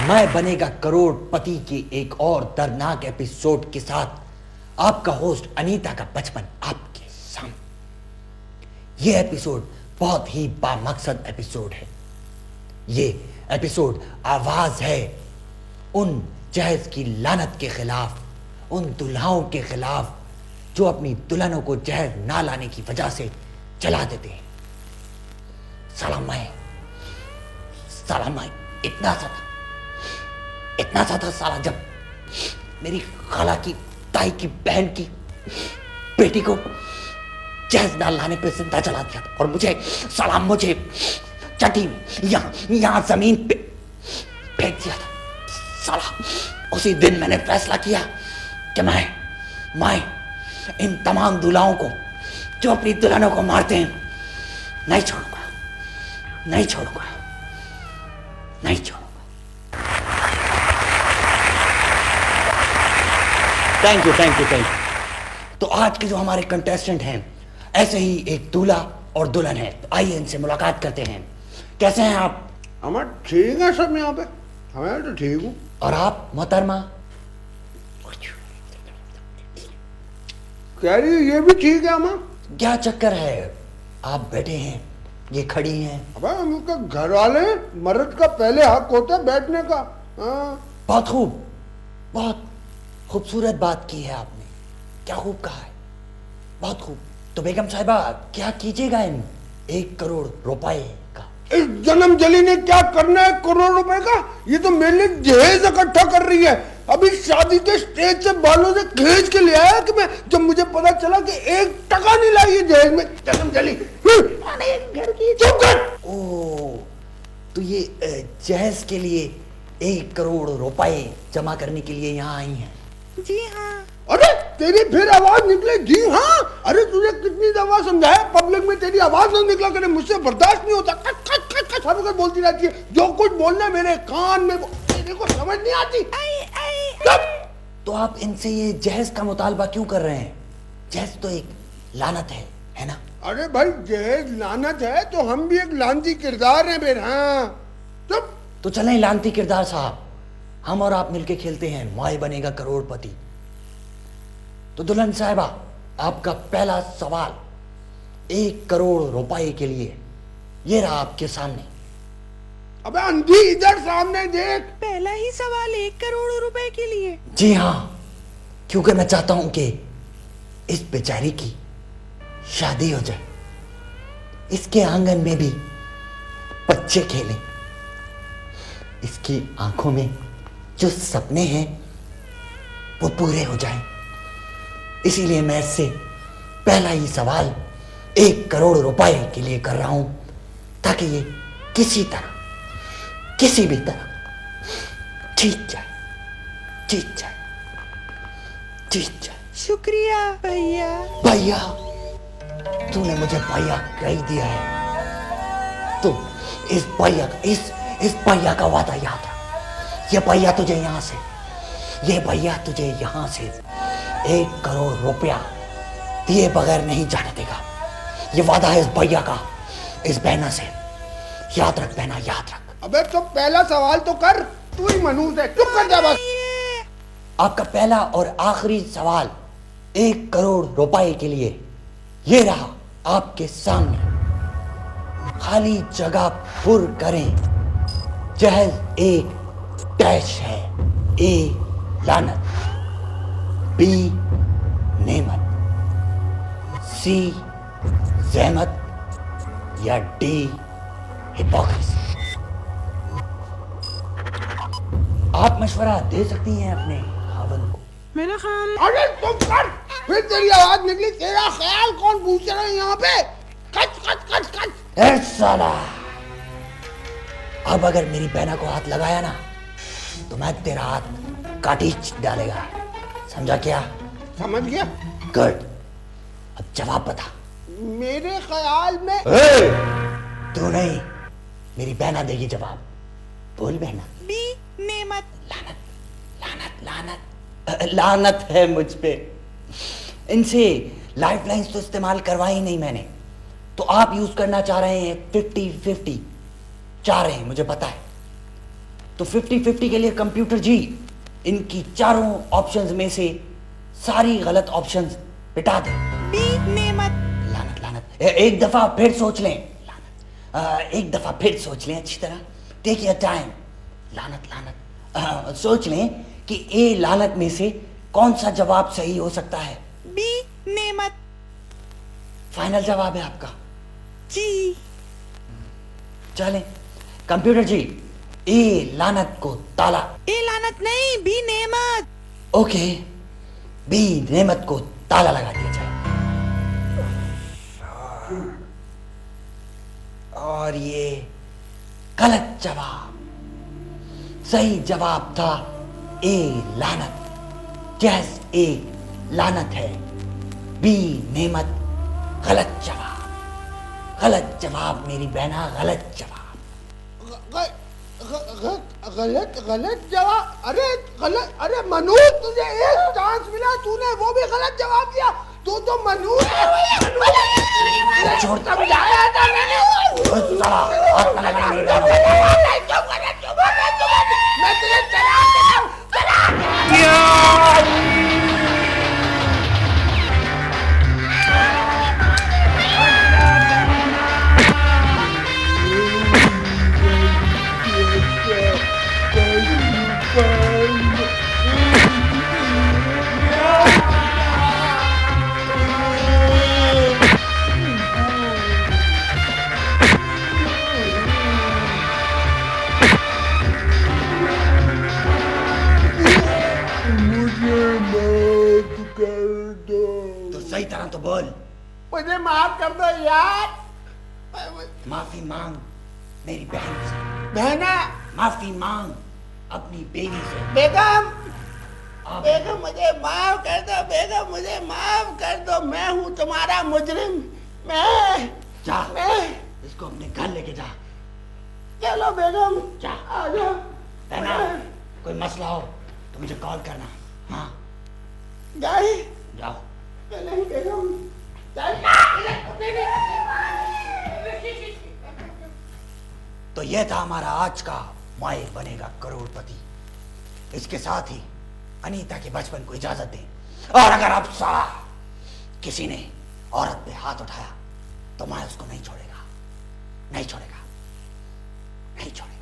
मैं बनेगा करोड़पति के एक और दर्दनाक एपिसोड के साथ आपका होस्ट अनीता का बचपन आपके सामने। यह एपिसोड बहुत ही बामकसद एपिसोड है। ये एपिसोड आवाज है उन जहेज की लानत के खिलाफ, उन दुल्हाओं के खिलाफ जो अपनी दुल्हनों को जहर ना लाने की वजह से जला देते हैं। साला मैं इतना सा था साला, जब मेरी खाला की ताई की बहन की बेटी को जहर ना लाने पे जिंदा जला दिया था और मुझे चटी यहाँ जमीन पे फेंक दिया था। साला उसी दिन मैंने फैसला किया कि मैं इन तमाम दूल्हाओं को जो अपनी दुल्हनों को मारते हैं नहीं छोड़ूंगा। Thank you. तो आज के जो हमारे कंटेस्टेंट हैं ऐसे ही एक दूल्हा और दुल्हन है। तो आइए इनसे मुलाकात करते हैं। कैसे हैं आप? हमें ठीक है सब यहाँ पे, हमें तो ठीक हूँ। और आप मोहतरमा? कह रही है ये भी ठीक है अम्मा। क्या चक्कर है, आप बैठे हैं, ये खड़ी हैं। अबे उनके घर वाले, मर्द का पहले हक होता है बैठने का। बहुत खूब, बहुत खूबसूरत बात की है आपने। क्या खूब कहा है, बहुत खूब। तो बेगम साहिबा क्या कीजिएगा इन 1 करोड़ रुपए का? इस जन्म जली ने क्या करना है करोड़ रुपए का? ये तो मेरे लिए जहेज इकट्ठा कर रही है। अभी शादी के स्टेज से बालों से खींच के ले आया कि मैं, जब मुझे पता चला कि 1 टका नहीं लाई है जहेज में। जन्म जली घर की। चुप कर। ओ, तो ये जहेज के लिए 1 करोड़ रुपए जमा करने के लिए यहाँ आई हैं? जी हाँ। अरे तेरी फिर आवाज निकले जी हाँ। अरे तुझे कितनी दफा समझाया, पब्लिक में तेरी आवाज ना निकला करे, मुझसे बर्दाश्त नहीं होता। कट कट बोलती रहती है। जो कुछ बोलना मेरे कान में, तेरे को समझ नहीं आती। तो आप इनसे ये जहेज का मुतालबा क्यों कर रहे हैं? जहेज तो एक लानत है ना? अरे भाई जहेज लानत है तो हम भी एक लानती किरदार हैं फिर। हाँ चुप। तो चलें लानती किरदार साहब, हम और आप मिलके खेलते हैं मैं बनेगा करोड़पति। तो दुल्हन साहिबा, आपका पहला सवाल 1 करोड़ रुपए के लिए, ये रहा आपके सामने। अबे अंधी, इधर सामने देख। पहला ही सवाल 1 करोड़ रुपए के लिए? जी हाँ, क्योंकि मैं चाहता हूं कि इस बेचारी की शादी हो जाए, इसके आंगन में भी बच्चे खेलें, इसकी आंखों में जो सपने हैं वो पूरे हो जाएं। इसीलिए मैं इससे पहला ही सवाल 1 करोड़ रुपए के लिए कर रहा हूं, ताकि ये किसी भी तरह जीत जाए। शुक्रिया भैया। भैया, तूने मुझे भैया कह दिया है। तो इस भैया का वादा याद है। ये भैया तुझे यहाँ से 1 करोड़ रुपया दिए बगैर नहीं जाने देगा। ये वादा है इस भैया का, इस बहना से। याद रख बहना, याद रख। अबे तो पहला सवाल तो कर, तू ही मनूस है। चुप कर जा बस। आपका पहला और आखिरी सवाल 1 करोड़ रुपए के लिए, ये रहा आपके सामने। खाली जगह पुर करें। जहेज एक डैश है, ए लानत, बी नेमत, सी जहमत या डी हिपोक्रेसी। आप मशवरा दे सकती हैं अपने खावंद को। मेरा ख्याल। अरे तुम कर, फिर तेरी आवाज निकली। तेरा ख्याल कौन पूछ रहा है यहाँ पे? कट। ए साला, अब अगर मेरी बहना को हाथ लगाया ना तो मैं तेरा हाथ काटीच डालेगा, समझा क्या? समझ गया। गुड। अब जवाब बता। मेरे ख्याल में तू नहीं, मेरी बहना देगी जवाब। बोल बहना। बी नेमत। लानत है मुझ पे। इनसे लाइफ लाइन्स तो इस्तेमाल करवाई नहीं मैंने, तो आप यूज करना चाह रहे हैं 50-50 चाह रहे हैं, मुझे पता है। तो 50-50 के लिए कंप्यूटर जी इनकी चारों ऑप्शंस में से सारी गलत ऑप्शंस मिटा दे। बी नेमत। लानत लानत, एक दफा फिर सोच लें। लानत, एक दफा फिर सोच लें अच्छी तरह। Take your time. लानत लानत, सोच लें कि ए लानत में से कौन सा जवाब सही हो सकता है। बी नेमत। फाइनल जवाब है आपका? जी। चलें कंप्यूटर जी, ए लानत को ताला। ए लानत नहीं, बी नेमत। ओके, बी नेमत को ताला लगा दिया जाए। और ये गलत जवाब। सही जवाब था ए लानत। जैस ए लानत है, बी नेमत गलत जवाब। गलत जवाब मेरी बहना, गलत जवाब। गलत गलत जवाब? अरे गलत, अरे मनु तुझे एक चांस मिला, तूने वो भी गलत जवाब दिया। तू तो मनु छोड़ता समझाया था मैंने। मैं तुझे चला देता हूं, तो सही तरह तो बोल। मुझे माफ कर दो यार। माफी मांग मेरी बहन से। बहना, माफी मांग अपनी बेटी से। बेगम, आप बेगम मुझे माफ कर दो, बेगम मुझे माफ कर दो। मैं हूँ तुम्हारा मुजरिम। मैं जा, मैं इसको अपने घर लेके जा। चलो बेगम, जा। आ जाओ। बहना, कोई मसला हो तो मुझे कॉल करना। हाँ, जाए जाओ। चलें बेगम, तो यह था हमारा आज का माहिर बनेगा करोड़पति। इसके साथ ही अनीता के बचपन को इजाजत दें। और अगर अब साला किसी ने औरत पे हाथ उठाया तो मैं उसको नहीं छोड़ेगा, नहीं छोड़ेगा, नहीं छोड़ेगा।